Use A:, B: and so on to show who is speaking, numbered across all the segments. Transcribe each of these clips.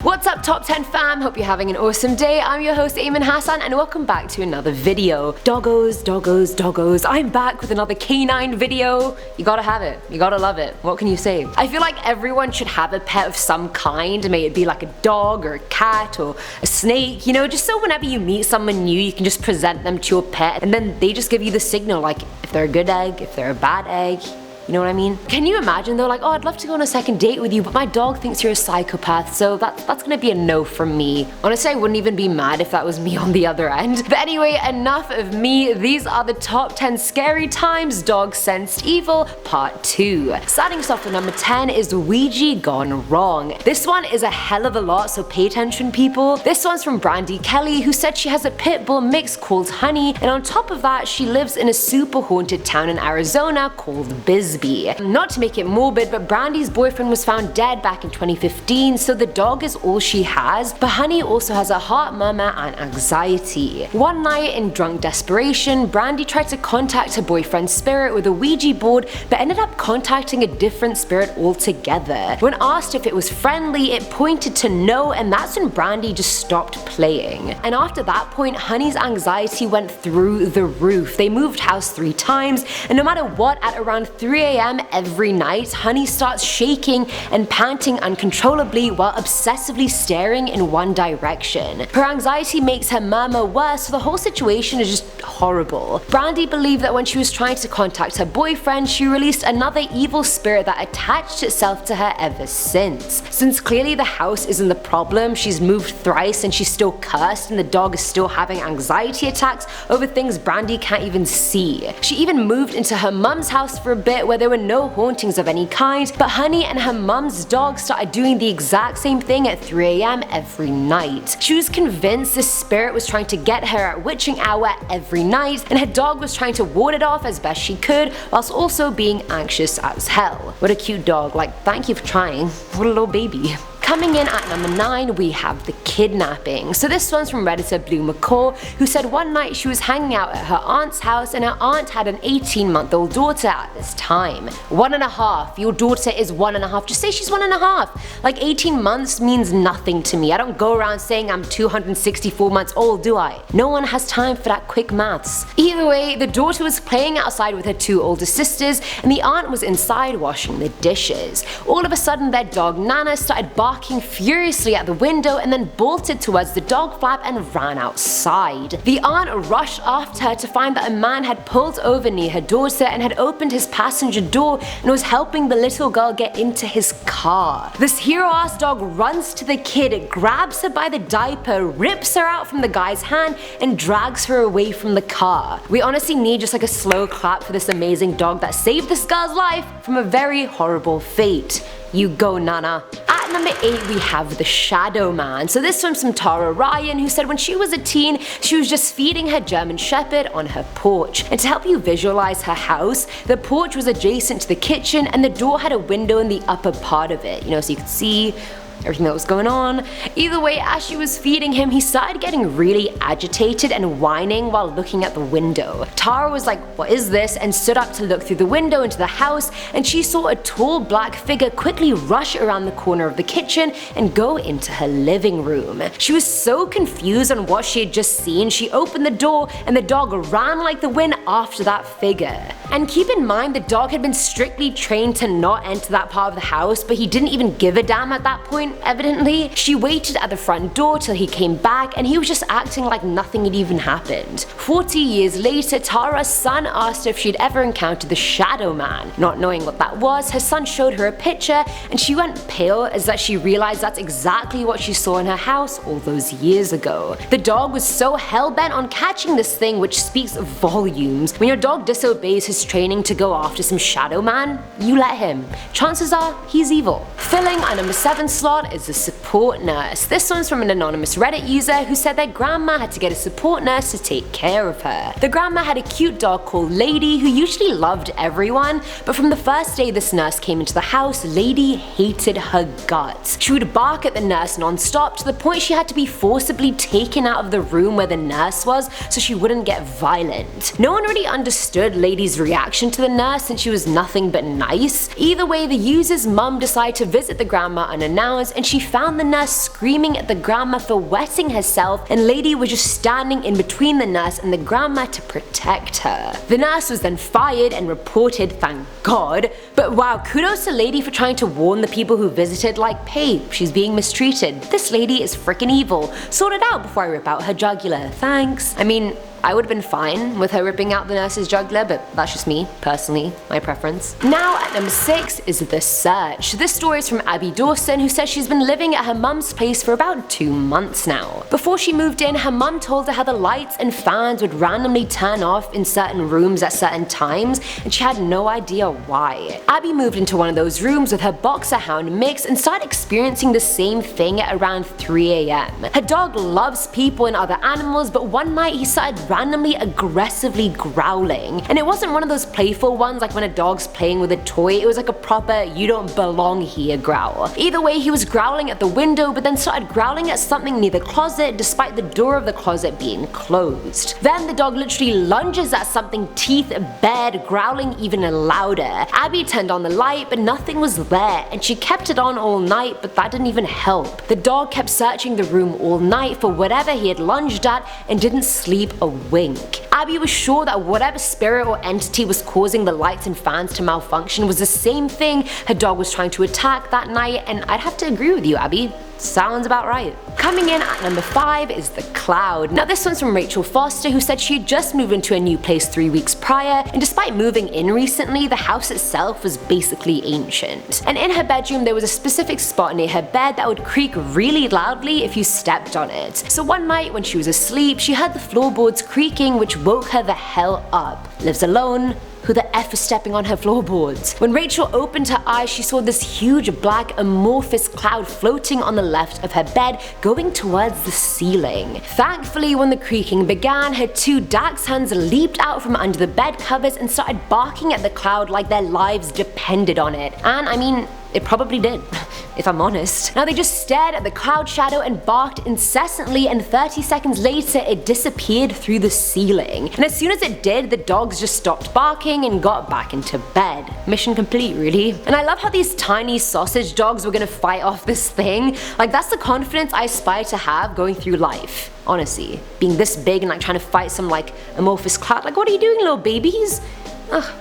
A: What's up top 10 fam, hope you're having an awesome day. I'm your host Ayman Hassan and welcome back to another video. Doggos, I'm back with another canine video. You gotta have it, you gotta love it, what can you say? I feel like everyone should have a pet of some kind, may it be like a dog or a cat or a snake, you know, just so whenever you meet someone new you can just present them to your pet and then they just give you the signal like if they're a good egg, if they're a bad egg. You know what I mean? Can you imagine though, like, oh, I'd love to go on a second date with you, but my dog thinks you're a psychopath, so that's gonna be a no from me. Honestly, I wouldn't even be mad if that was me on the other end. But anyway, enough of me. These are the top 10 scary times dogs sensed evil, part 2. Starting us off with number 10 is Ouija gone wrong. This one is a hell of a lot, so pay attention people. This one's from Brandy Kelly, who said she has a pit bull mix called Honey, and on top of that, she lives in a super haunted town in Arizona called Bisbee. Not to make it morbid, but Brandy's boyfriend was found dead back in 2015, so the dog is all she has, but Honey also has a heart murmur and anxiety. One night, in drunk desperation, Brandy tried to contact her boyfriend's spirit with a Ouija board, but ended up contacting a different spirit altogether. When asked if it was friendly, it pointed to no, and that's when Brandy just stopped playing. And after that point, Honey's anxiety went through the roof. They moved house 3 times, and no matter what, at around 3 a.m. every night, Honey starts shaking and panting uncontrollably while obsessively staring in one direction. Her anxiety makes her murmur worse, so the whole situation is just horrible. Brandy believed that when she was trying to contact her boyfriend, she released another evil spirit that attached itself to her ever since. Since clearly the house isn't the problem, she's moved thrice and she's still cursed and the dog is still having anxiety attacks over things Brandy can't even see. She even moved into her mum's house for a bit where there were no hauntings of any kind, but Honey and her mum's dog started doing the exact same thing at 3 a.m. every night. She was convinced this spirit was trying to get her at witching hour every night, and her dog was trying to ward it off as best she could, whilst also being anxious as hell. What a cute dog, like thank you for trying. What a little baby. Coming in at number 9, we have the kidnapping. So this one's from Redditor Blue McCaw, who said one night she was hanging out at her aunt's house and her aunt had an 18-month-old daughter at this time. 1.5, your daughter is 1.5, just say she's 1.5. Like 18 months means nothing to me. I don't go around saying I'm 264 months old, do I? No one has time for that quick maths. Either way, the daughter was playing outside with her 2 older sisters and the aunt was inside washing the dishes. All of a sudden their dog Nana started barking furiously at the window and then bolted towards the dog flap and ran outside. The aunt rushed after her to find that a man had pulled over near her daughter and had opened his passenger door and was helping the little girl get into his car. This hero-ass dog runs to the kid, grabs her by the diaper, rips her out from the guy's hand and drags her away from the car. We honestly need just like a slow clap for this amazing dog that saved this girl's life from a very horrible fate. You go, Nana. At number 8, we have the Shadow Man. So this one's from Tara Ryan, who said when she was a teen, she was just feeding her German Shepherd on her porch. And to help you visualize her house, the porch was adjacent to the kitchen and the door had a window in the upper part of it, you know, so you could see everything that was going on. Either way, as she was feeding him, he started getting really agitated and whining while looking at the window. Tara was like, what is this? And stood up to look through the window into the house, and she saw a tall black figure quickly rush around the corner of the kitchen and go into her living room. She was so confused on what she had just seen, she opened the door and the dog ran like the wind after that figure. And keep in mind, the dog had been strictly trained to not enter that part of the house, but he didn't even give a damn at that point. Evidently, she waited at the front door till he came back and he was just acting like nothing had even happened. 40 years later, Tara's son asked her if she'd ever encountered the Shadow Man. Not knowing what that was, her son showed her a picture and she went pale as that she realized that's exactly what she saw in her house all those years ago. The dog was so hell-bent on catching this thing, which speaks volumes. When your dog disobeys his training to go after some Shadow Man, you let him. Chances are he's evil. Filling our number 7 slot is a support nurse. This one's from an anonymous Reddit user who said their grandma had to get a support nurse to take care of her. The grandma had a cute dog called Lady who usually loved everyone, but from the first day this nurse came into the house, Lady hated her guts. She would bark at the nurse non-stop to the point she had to be forcibly taken out of the room where the nurse was so she wouldn't get violent. No one really understood Lady's reaction to the nurse since she was nothing but nice. Either way, the user's mum decided to visit the grandma unannounced house and she found the nurse screaming at the grandma for wetting herself, and lady was just standing in between the nurse and the grandma to protect her. The nurse was then fired and reported, thank God, but wow, kudos to lady for trying to warn the people who visited, like, hey, she's being mistreated. This lady is freaking evil. Sort it out before I rip out her jugular. Thanks. I mean, I would have been fine with her ripping out the nurse's jugular, but that's just me, personally, my preference. Now at number 6 is The Search. This story is from Abby Dawson, who says she's been living at her mum's place for about 2 months now. Before she moved in, her mum told her how the lights and fans would randomly turn off in certain rooms at certain times, and she had no idea why. Abby moved into one of those rooms with her boxer hound mix and started experiencing the same thing at around 3 AM. Her dog loves people and other animals, but one night he started randomly aggressively growling. And it wasn't one of those playful ones like when a dog's playing with a toy, it was like a proper you don't belong here growl. Either way, he was growling at the window but then started growling at something near the closet despite the door of the closet being closed. Then the dog literally lunges at something, teeth bared, growling even louder. Abby turned on the light but nothing was there, and she kept it on all night, but that didn't even help. The dog kept searching the room all night for whatever he had lunged at and didn't sleep a wink. Abby was sure that whatever spirit or entity was causing the lights and fans to malfunction was the same thing her dog was trying to attack that night, and I'd have to agree with you, Abby. Sounds about right. Coming in at number 5 is The Cloud. Now this one's from Rachel Foster, who said she had just moved into a new place 3 weeks prior, and despite moving in recently, the house itself was basically ancient. And in her bedroom there was a specific spot near her bed that would creak really loudly if you stepped on it. So one night when she was asleep, she heard the floorboards creaking, which woke her the hell up. Lives alone. Who the F is stepping on her floorboards? When Rachel opened her eyes, she saw this huge black amorphous cloud floating on the left of her bed, going towards the ceiling. Thankfully, when the creaking began, her 2 dachshunds leaped out from under the bed covers and started barking at the cloud like their lives depended on it. And I mean, it probably did, if I'm honest. Now they just stared at the cloud shadow and barked incessantly, and 30 seconds later it disappeared through the ceiling. And as soon as it did, the dogs just stopped barking and got back into bed. Mission complete, really. And I love how these tiny sausage dogs were gonna fight off this thing. Like, that's the confidence I aspire to have going through life. Honestly, being this big and like trying to fight some like amorphous cloud. Like, what are you doing, little babies? Ugh,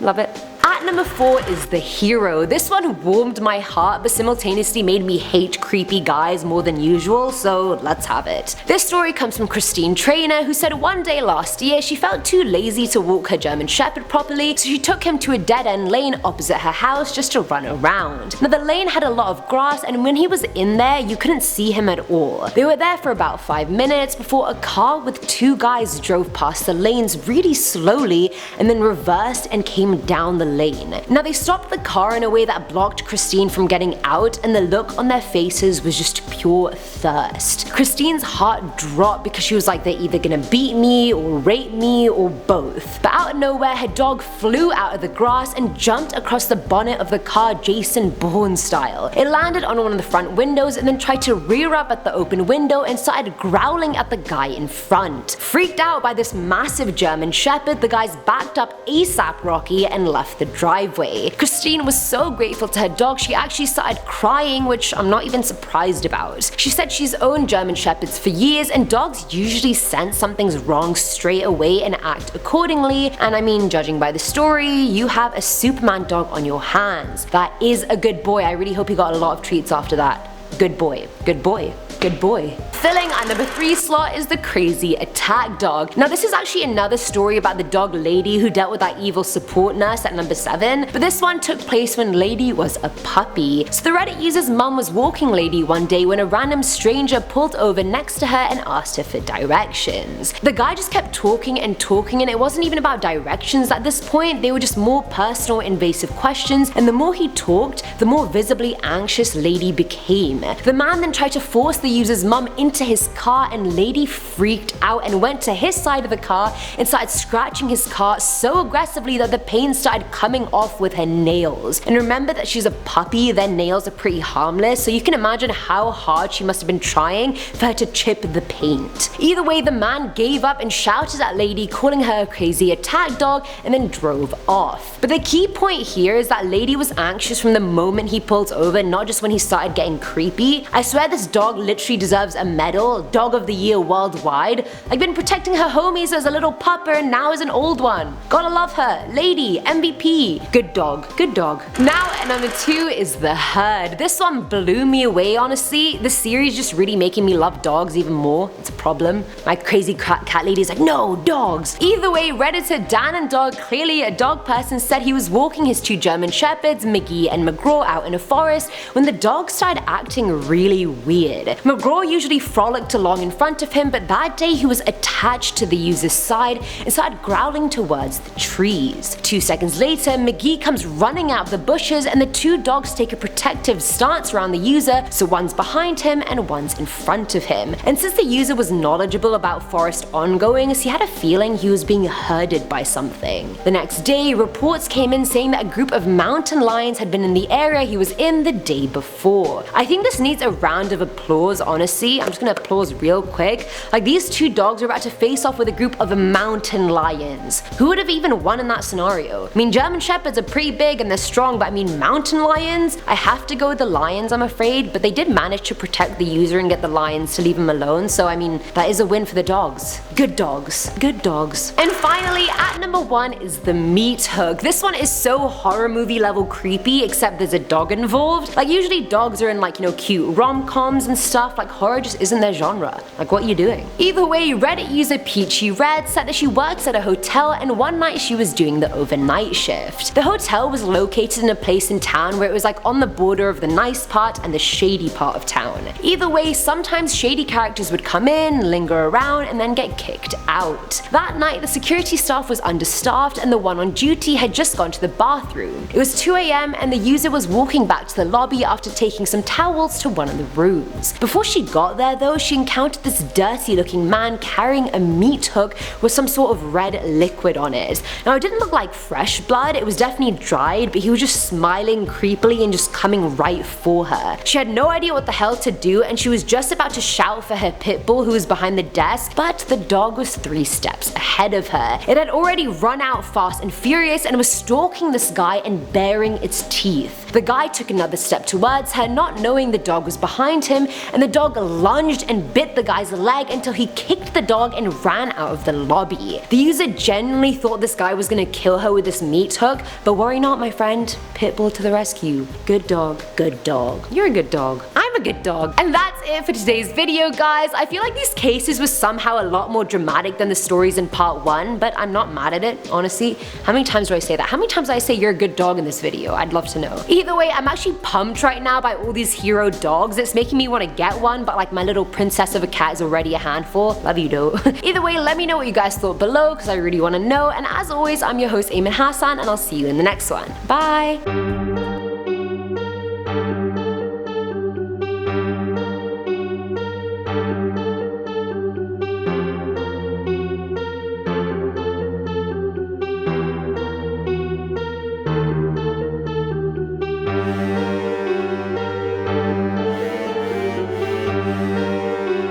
A: love it. At number 4 is The Hero. This one warmed my heart but simultaneously made me hate creepy guys more than usual, so let's have it. This story comes from Christine Trainer, who said one day last year she felt too lazy to walk her German Shepherd properly, so she took him to a dead-end lane opposite her house just to run around. Now the lane had a lot of grass, and when he was in there you couldn't see him at all. They were there for about 5 minutes before a car with 2 guys drove past the lanes really slowly and then reversed and came down the lane. Now they stopped the car in a way that blocked Christine from getting out, and the look on their faces was just pure thirst. Christine's heart dropped because she was like, they're either gonna beat me or rape me or both. But out of nowhere, her dog flew out of the grass and jumped across the bonnet of the car Jason Bourne style. It landed on one of the front windows and then tried to rear up at the open window and started growling at the guy in front. Freaked out by this massive German Shepherd, the guys backed up ASAP Rocky and left the driveway. Christine was so grateful to her dog she actually started crying, which I'm not even surprised about. She said she's owned German Shepherds for years and dogs usually sense something's wrong straight away and act accordingly, and I mean, judging by the story, you have a Superman dog on your hands. That is a good boy. I really hope he got a lot of treats after that. Good boy. Good boy. Good boy. Filling our number 3 slot is The Crazy Attack Dog. Now this is actually another story about the dog Lady who dealt with that evil support nurse at number 7, but this one took place when Lady was a puppy. So the Reddit user's mum was walking Lady one day when a random stranger pulled over next to her and asked her for directions. The guy just kept talking and talking, and it wasn't even about directions at this point, they were just more personal, invasive questions, and the more he talked, the more visibly anxious Lady became. The man then tried to force the the user's mum into his car, and lady freaked out and went to his side of the car and started scratching his car so aggressively that the pain started coming off with her nails. And remember that she's a puppy, their nails are pretty harmless, so you can imagine how hard she must have been trying for her to chip the paint. Either way, the man gave up and shouted at lady, calling her a crazy attack dog, and then drove off. But the key point here is that lady was anxious from the moment he pulled over, not just when he started getting creepy. I swear this dog literally deserves a medal, Dog of the Year worldwide. I've been protecting her homies as a little pupper and now as an old one. Gotta love her. Lady, MVP. Good dog. Good dog. Now at number 2 is The Herd. This one blew me away, honestly. The series just really making me love dogs even more. It's a problem. My crazy cat lady is like, no, dogs. Either way, Redditor Dan and Dog, clearly a dog person, said he was walking his 2 German shepherds, McGee and McGraw, out in a forest when the dog started acting really weird. McGraw usually frolicked along in front of him, but that day he was attached to the user's side and started growling towards the trees. 2 seconds later, McGee comes running out of the bushes and the 2 dogs take a protective stance around the user, so one's behind him and one's in front of him. And since the user was knowledgeable about forest ongoings, he had a feeling he was being herded by something. The next day, reports came in saying that a group of mountain lions had been in the area he was in the day before. I think this needs a round of applause, honestly. I'm just gonna applause real quick. Like, these 2 dogs are about to face off with a group of mountain lions. Who would have even won in that scenario? I mean, German shepherds are pretty big and they're strong, but I mean mountain lions? I have to go with the lions, I'm afraid, but they did manage to protect the user and get the lions to leave him alone, so I mean, that is a win for the dogs. Good dogs. Good dogs. And finally, at number 1 is The Meat Hook. This one is so horror movie level creepy, except there's a dog involved. Like, usually dogs are in, like, you know, cute rom-coms and stuff. Like, horror just isn't their genre. Like, what are you doing? Either way, Reddit user Peachy Red said that she works at a hotel and one night she was doing the overnight shift. The hotel was located in a place in town where it was like on the border of the nice part and the shady part of town. Either way, sometimes shady characters would come in, linger around, and then get kicked out. That night, the security staff was understaffed and the one on duty had just gone to the bathroom. It was 2 AM and the user was walking back to the lobby after taking some towels to one of the rooms. Before she got there though, she encountered this dirty looking man carrying a meat hook with some sort of red liquid on it. Now, it didn't look like fresh blood, it was definitely dried, but he was just smiling creepily and just coming right for her. She had no idea what the hell to do and she was just about to shout for her pit bull who was behind the desk, but the dog was 3 steps ahead of her. It had already run out fast and furious and was stalking this guy and baring its teeth. The guy took another step towards her, not knowing the dog was behind him, and the dog lunged and bit the guy's leg until he kicked the dog and ran out of the lobby. The user genuinely thought this guy was gonna kill her with this meat hook, but worry not, my friend. Pitbull to the rescue. Good dog. Good dog. You're a good dog. I'm a good dog. And that's it for today's video, guys. I feel like these cases were somehow a lot more dramatic than the stories in part 1, but I'm not mad at it, honestly. How many times do I say that? How many times do I say you're a good dog in this video? I'd love to know. Either way, I'm actually pumped right now by all these hero dogs. It's making me want to get one, but like my little princess of a cat is already a handful. Love you, though. Either way, let me know what you guys thought below, because I really want to know. And as always, I'm your host, Eamon Hassan, and I'll see you in the next one. Bye!